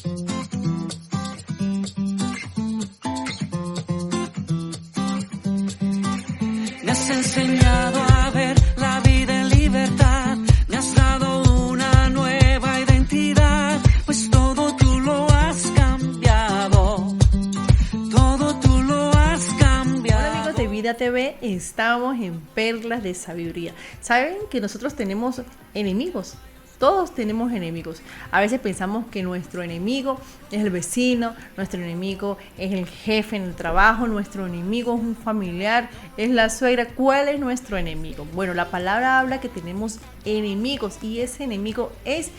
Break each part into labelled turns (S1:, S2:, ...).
S1: Me has enseñado a ver la vida en libertad, me has dado una nueva identidad, pues todo tú lo has cambiado, todo tú lo has cambiado.
S2: Hola amigos de Vida TV, estamos en Perlas de Sabiduría. ¿Saben que nosotros tenemos enemigos? Todos tenemos enemigos. A veces pensamos que nuestro enemigo es el vecino, nuestro enemigo es el jefe en el trabajo, nuestro enemigo es un familiar, es la suegra. ¿Cuál es nuestro enemigo? Bueno, la palabra habla que tenemos enemigos y ese enemigo es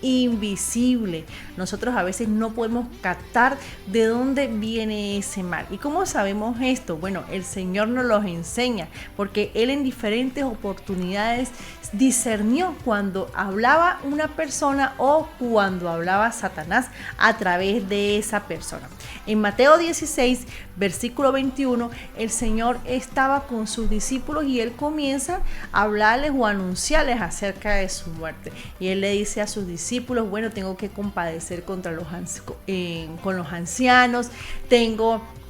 S2: invisible. Nosotros a veces no podemos captar de dónde viene ese mal. ¿Y cómo sabemos esto? Bueno, el Señor nos los enseña, porque Él en diferentes oportunidades discernió cuando hablaba una persona o cuando hablaba Satanás a través de esa persona. En Mateo 16, versículo 21, el Señor estaba con sus discípulos y Él comienza a hablarles o a anunciarles acerca de su muerte. Y Él le dice a sus discípulos, bueno, tengo que compadecer con los ancianos,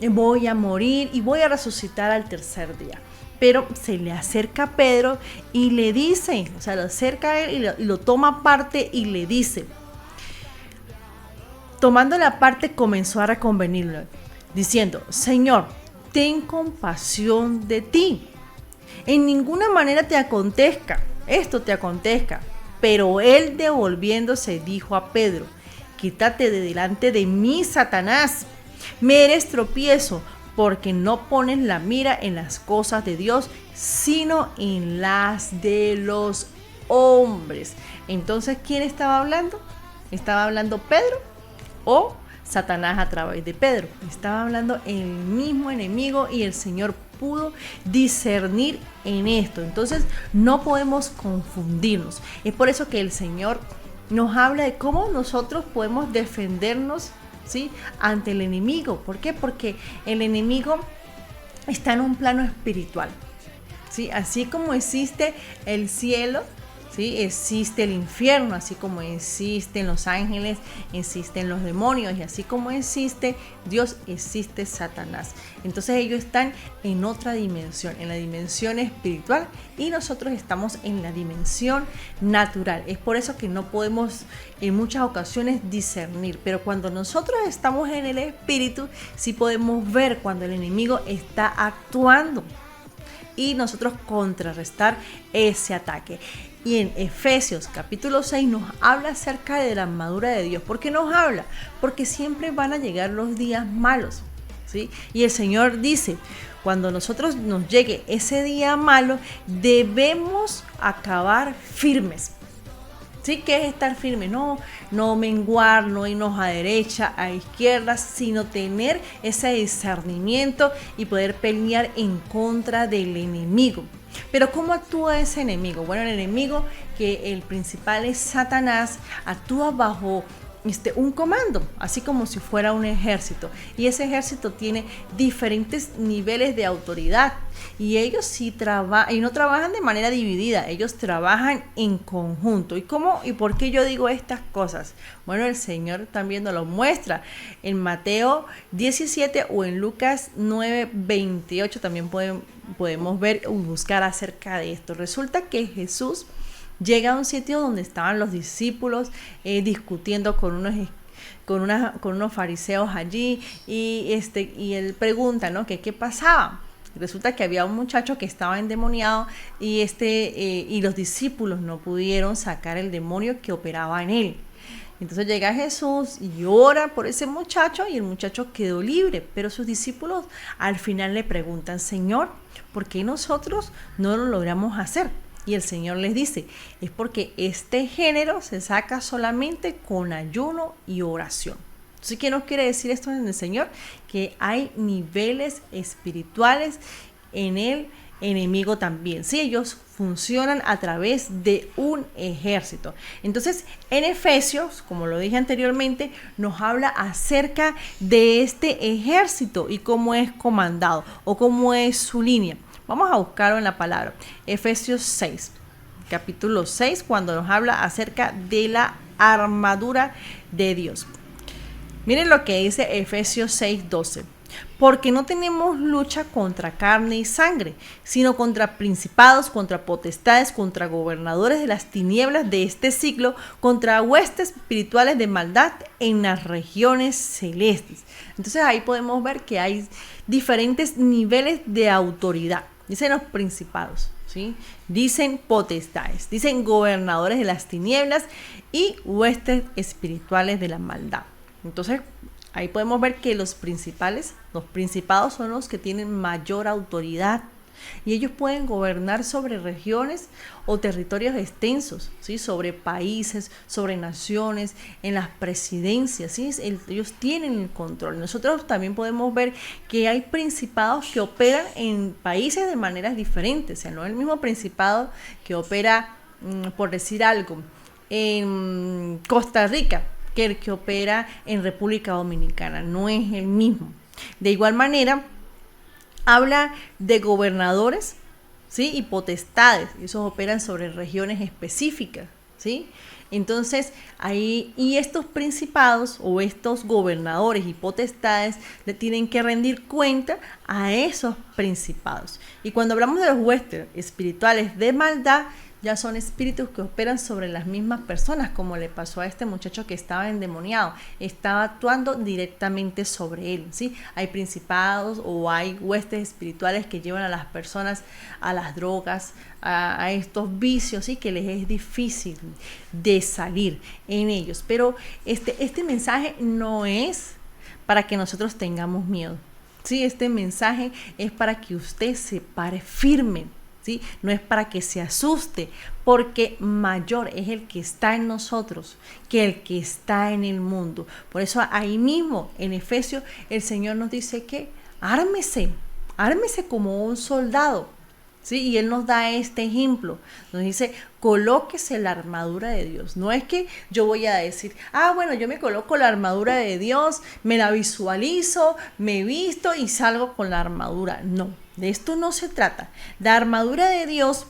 S2: voy a morir y voy a resucitar al tercer día. Pero se le acerca a Pedro y le dice, o sea, lo acerca a él y lo toma aparte y le dice, tomando la parte comenzó a reconvenirlo, diciendo, Señor, ten compasión de ti. En ninguna manera esto te acontezca. Pero él devolviéndose dijo a Pedro, quítate de delante de mí, Satanás, me eres tropiezo, porque no pones la mira en las cosas de Dios, sino en las de los hombres. Entonces, ¿quién estaba hablando? ¿Estaba hablando Pedro o Satanás a través de Pedro? Estaba hablando el mismo enemigo y el Señor pudo discernir en esto. Entonces, no podemos confundirnos. Es por eso que el Señor nos habla de cómo nosotros podemos defendernos, ¿sí?, ante el enemigo. ¿Por qué? Porque el enemigo está en un plano espiritual, ¿sí? Así como existe el cielo, ¿sí?, existe el infierno, así como existen los ángeles, existen los demonios, y así como existe Dios, existe Satanás. Entonces ellos están en otra dimensión, en la dimensión espiritual, y nosotros estamos en la dimensión natural. Es por eso que no podemos en muchas ocasiones discernir, pero cuando nosotros estamos en el espíritu, sí podemos ver cuando el enemigo está actuando y nosotros contrarrestar ese ataque. Y en Efesios capítulo 6 nos habla acerca de la armadura de Dios. ¿Por qué nos habla? Porque siempre van a llegar los días malos, ¿sí? Y el Señor dice, cuando nosotros nos llegue ese día malo, debemos acabar firmes. ¿Sí? ¿Qué es estar firme? No menguar, no irnos a derecha, a izquierda, sino tener ese discernimiento y poder pelear en contra del enemigo. Pero ¿cómo actúa ese enemigo? Bueno, el enemigo, que el principal es Satanás, actúa bajo un comando, así como si fuera un ejército, y ese ejército tiene diferentes niveles de autoridad, y ellos sí no trabajan de manera dividida, ellos trabajan en conjunto. ¿Y cómo y por qué yo digo estas cosas? Bueno, el Señor también nos lo muestra en Mateo 17 o en Lucas 9:28. También podemos ver o buscar acerca de esto. Resulta que Jesús llega a un sitio donde estaban los discípulos discutiendo con unos fariseos allí, y él pregunta, ¿no?, qué pasaba. Resulta que había un muchacho que estaba endemoniado y los discípulos no pudieron sacar el demonio que operaba en él. Entonces llega Jesús y ora por ese muchacho y el muchacho quedó libre, pero sus discípulos al final le preguntan, Señor, ¿por qué nosotros no lo logramos hacer? Y el Señor les dice, es porque este género se saca solamente con ayuno y oración. Entonces, ¿qué nos quiere decir esto en el Señor? Que hay niveles espirituales en el enemigo también. Sí, ellos funcionan a través de un ejército. Entonces, en Efesios, como lo dije anteriormente, nos habla acerca de este ejército y cómo es comandado o cómo es su línea. Vamos a buscarlo en la palabra. Efesios 6, capítulo 6, cuando nos habla acerca de la armadura de Dios. Miren lo que dice Efesios 6:12. Porque no tenemos lucha contra carne y sangre, sino contra principados, contra potestades, contra gobernadores de las tinieblas de este siglo, contra huestes espirituales de maldad en las regiones celestes. Entonces ahí podemos ver que hay diferentes niveles de autoridad. Dicen los principados, ¿sí? Dicen potestades, dicen gobernadores de las tinieblas y huestes espirituales de la maldad. Entonces ahí podemos ver que los principados son los que tienen mayor autoridad y ellos pueden gobernar sobre regiones o territorios extensos, ¿sí? Sobre países, sobre naciones, en las presidencias, ¿sí? Ellos tienen el control. Nosotros también podemos ver que hay principados que operan en países de maneras diferentes, o sea, no es el mismo principado que opera, por decir algo, en Costa Rica, que el que opera en República Dominicana, no es el mismo. De igual manera, habla de gobernadores, ¿sí? Y potestades, esos operan sobre regiones específicas, ¿sí? Entonces, ahí, y estos principados o estos gobernadores y potestades le tienen que rendir cuenta a esos principados. Y cuando hablamos de los huestes espirituales de maldad, ya son espíritus que operan sobre las mismas personas, como le pasó a este muchacho que estaba endemoniado, estaba actuando directamente sobre él, ¿sí? Hay principados o hay huestes espirituales que llevan a las personas a las drogas, a estos vicios, ¿sí? Que les es difícil de salir en ellos. Pero este mensaje no es para que nosotros tengamos miedo, ¿sí? Este mensaje es para que usted se pare firme, ¿sí? No es para que se asuste, porque mayor es el que está en nosotros que el que está en el mundo. Por eso ahí mismo en Efesios el Señor nos dice que ármese como un soldado, ¿sí? Y Él nos da este ejemplo, nos dice, colóquese la armadura de Dios. No es que yo voy a decir, bueno, yo me coloco la armadura de Dios, me la visualizo, me visto y salgo con la armadura. No, de esto no se trata. La armadura de Dios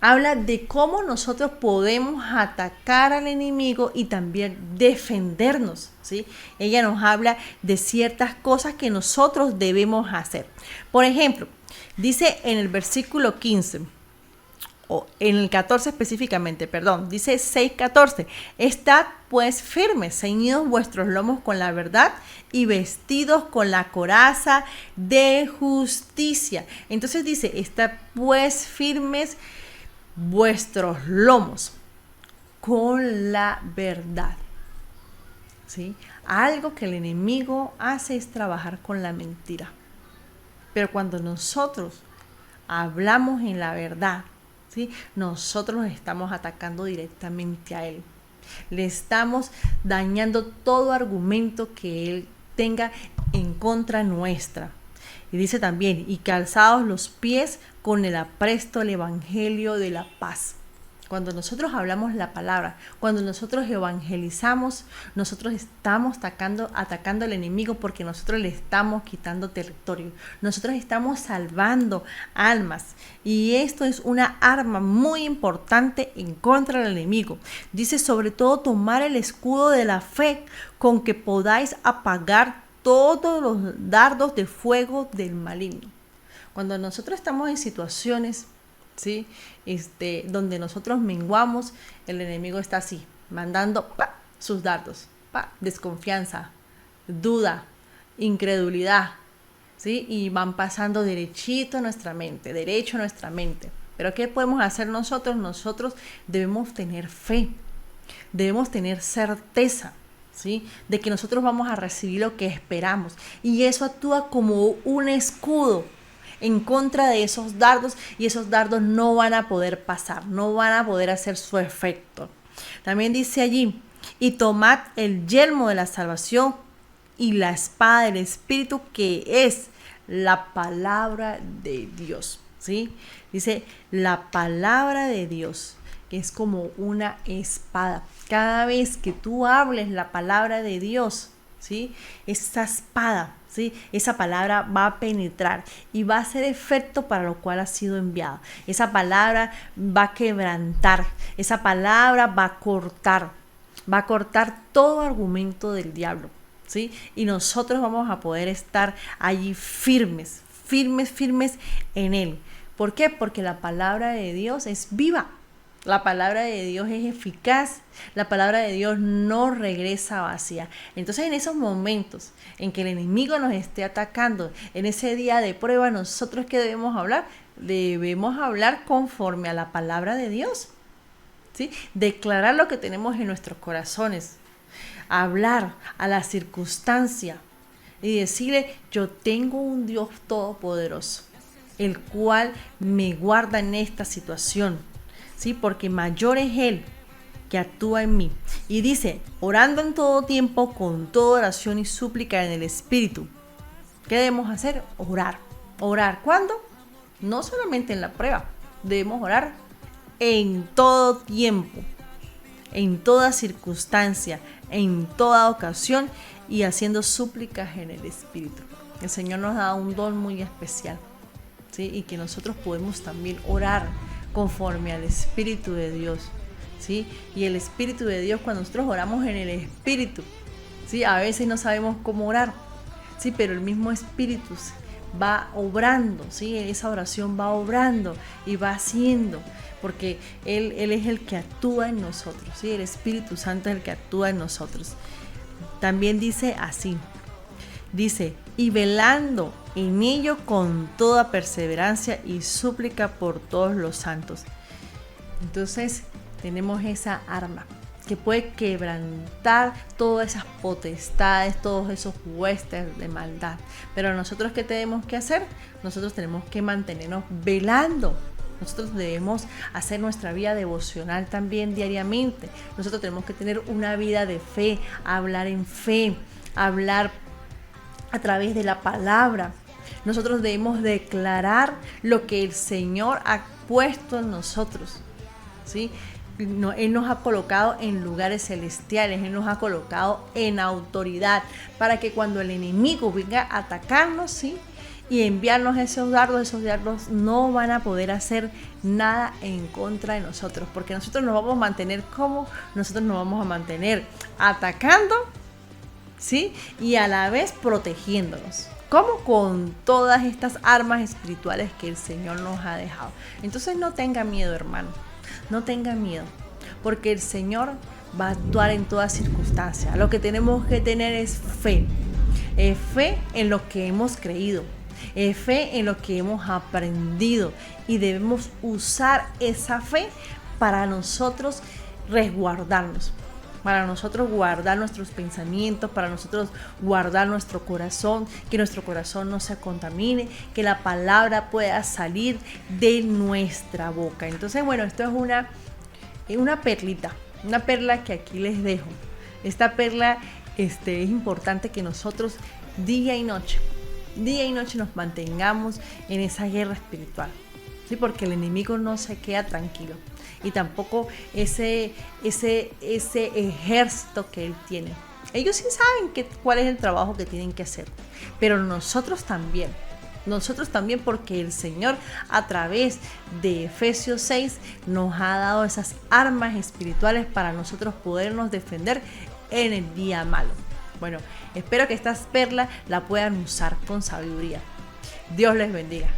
S2: habla de cómo nosotros podemos atacar al enemigo y también defendernos, ¿sí? Ella nos habla de ciertas cosas que nosotros debemos hacer. Por ejemplo, dice en el versículo 15, o en el 14 específicamente, dice 6:14, estad pues firmes, ceñidos vuestros lomos con la verdad y vestidos con la coraza de justicia. Entonces dice, estad pues firmes vuestros lomos con la verdad, ¿sí? Algo que el enemigo hace es trabajar con la mentira. Pero cuando nosotros hablamos en la verdad, ¿sí? Nosotros estamos atacando directamente a él. Le estamos dañando todo argumento que él tenga en contra nuestra. Y dice también, y calzados los pies con el apresto del evangelio de la paz. Cuando nosotros hablamos la palabra, cuando nosotros evangelizamos, nosotros estamos atacando al enemigo porque nosotros le estamos quitando territorio. Nosotros estamos salvando almas. Y esto es una arma muy importante en contra del enemigo. Dice sobre todo tomar el escudo de la fe con que podáis apagar todos los dardos de fuego del maligno. Cuando nosotros estamos en situaciones, ¿sí? Donde nosotros menguamos, el enemigo está así, mandando sus dardos, desconfianza, duda, incredulidad, ¿sí? Y van pasando derecho a nuestra mente. Pero ¿qué podemos hacer nosotros? Nosotros debemos tener fe, debemos tener certeza, ¿sí? De que nosotros vamos a recibir lo que esperamos. Y eso actúa como un escudo en contra de esos dardos, y esos dardos no van a poder pasar, no van a poder hacer su efecto. También dice allí, y tomad el yelmo de la salvación y la espada del Espíritu, que es la palabra de Dios, ¿sí? Dice la palabra de Dios, que es como una espada. Cada vez que tú hables la palabra de Dios, ¿sí? Esa espada, ¿sí? Esa palabra va a penetrar y va a hacer efecto para lo cual ha sido enviada. Esa palabra va a quebrantar, esa palabra va a cortar. va a cortar todo argumento del diablo, ¿sí? Y nosotros vamos a poder estar allí firmes en Él. ¿Por qué? Porque la palabra de Dios es viva. La palabra de Dios es eficaz, la palabra de Dios no regresa vacía. Entonces, en esos momentos en que el enemigo nos esté atacando, en ese día de prueba, ¿nosotros qué debemos hablar? Debemos hablar conforme a la palabra de Dios, ¿sí? Declarar lo que tenemos en nuestros corazones, hablar a la circunstancia y decirle: yo tengo un Dios todopoderoso, el cual me guarda en esta situación, ¿sí? Porque mayor es Él que actúa en mí. Y dice: orando en todo tiempo, con toda oración y súplica en el Espíritu. ¿Qué debemos hacer? Orar. ¿Orar cuándo? No solamente en la prueba, debemos orar en todo tiempo, en toda circunstancia, en toda ocasión, y haciendo súplicas en el Espíritu. El Señor nos da un don muy especial, ¿sí? Y que nosotros podemos también orar conforme al Espíritu de Dios, ¿sí? Y el Espíritu de Dios, cuando nosotros oramos en el Espíritu, ¿sí? A veces no sabemos cómo orar, ¿sí? Pero el mismo Espíritu va obrando, ¿sí? Esa oración va obrando y va haciendo, porque Él es el que actúa en nosotros, ¿sí? El Espíritu Santo es el que actúa en nosotros. También dice así, dice: y velando en ello con toda perseverancia y súplica por todos los santos. Entonces tenemos esa arma que puede quebrantar todas esas potestades, todos esos huestes de maldad. Pero nosotros, ¿qué tenemos que hacer? Nosotros tenemos que mantenernos velando. Nosotros debemos hacer nuestra vida devocional también diariamente. Nosotros tenemos que tener una vida de fe, hablar en fe, hablar a través de la palabra. Nosotros debemos declarar lo que el Señor ha puesto en nosotros, ¿sí? Él nos ha colocado en lugares celestiales, Él nos ha colocado en autoridad, para que cuando el enemigo venga a atacarnos, ¿sí?, y enviarnos esos dardos no van a poder hacer nada en contra de nosotros, porque nosotros nos vamos a mantener como nosotros nos vamos a mantener atacando, ¿sí?, y a la vez protegiéndonos. ¿Cómo? Con todas estas armas espirituales que el Señor nos ha dejado. Entonces no tenga miedo, hermano. No tenga miedo, porque el Señor va a actuar en toda circunstancia. Lo que tenemos que tener es fe. Fe en lo que hemos creído. Fe en lo que hemos aprendido. Y debemos usar esa fe para nosotros resguardarnos. Para nosotros guardar nuestros pensamientos, para nosotros guardar nuestro corazón, que nuestro corazón no se contamine, que la palabra pueda salir de nuestra boca. Entonces, bueno, esto es una perlita, una perla que aquí les dejo. Esta perla es importante que nosotros día y noche nos mantengamos en esa guerra espiritual, ¿sí? Porque el enemigo no se queda tranquilo. Y tampoco ese ejército que él tiene. Ellos sí saben cuál es el trabajo que tienen que hacer. Pero nosotros también, porque el Señor a través de Efesios 6 nos ha dado esas armas espirituales para nosotros podernos defender en el día malo. Bueno, espero que estas perlas la puedan usar con sabiduría. Dios les bendiga.